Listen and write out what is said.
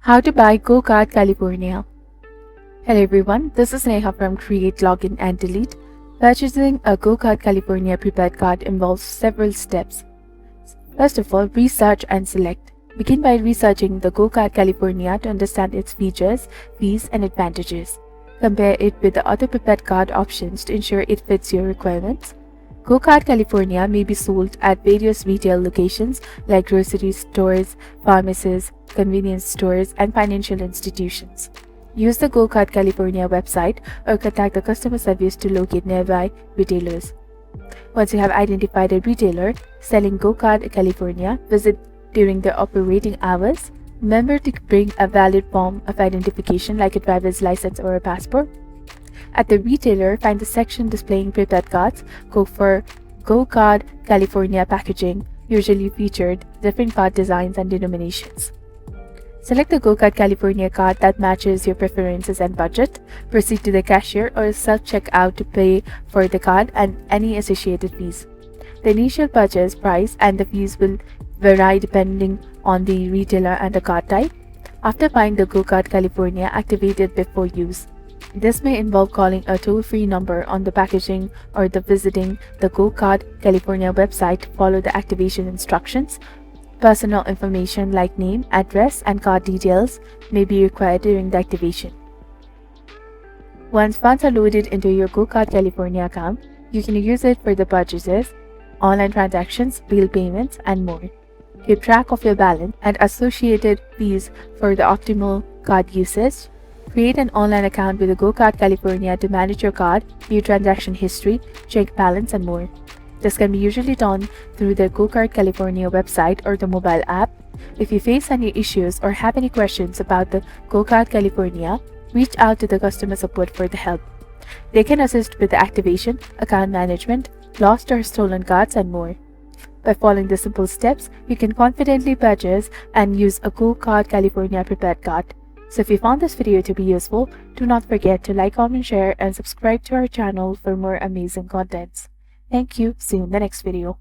How to buy GoCard California. Hello everyone, this is Neha from Create, Login and Delete. Purchasing a GoCard California prepaid card involves several steps. First of all, research and select. Begin by researching the GoCard California to understand its features, fees and advantages. Compare it with the other prepaid card options to ensure it fits your requirements. GoCard California may be sold at various retail locations like grocery stores, pharmacies, convenience stores, and financial institutions. Use the GoCard California website or contact the customer service to locate nearby retailers. Once you have identified a retailer selling GoCard California, visit during their operating hours. Remember to bring a valid form of identification like a driver's license or a passport. At the retailer, find the section displaying prepaid cards. Go for GoCard California packaging, usually featured different card designs and denominations. Select the GoCard California card that matches your preferences and budget. Proceed to the cashier or self-checkout to pay for the card and any associated fees. The initial purchase price and the fees will vary depending on the retailer and the card type. After buying the GoCard California, activate it before use. This may involve calling a toll-free number on the packaging or visiting the GoCard California website to follow the activation instructions. Personal information like name, address, and card details may be required during the activation. Once funds are loaded into your GoCard California account, you can use it for the purchases, online transactions, bill payments, and more. Keep track of your balance and associated fees for the optimal card usage. Create an online account with the GoCard California to manage your card, view transaction history, check balance, and more. This can be usually done through the GoCard California website or the mobile app. If you face any issues or have any questions about the GoCard California, reach out to the customer support for the help. They can assist with the activation, account management, lost or stolen cards, and more. By following the simple steps, you can confidently purchase and use a GoCard California prepaid card. So if you found this video to be useful, do not forget to like, comment, share, and subscribe to our channel for more amazing contents. Thank you. See you in the next video.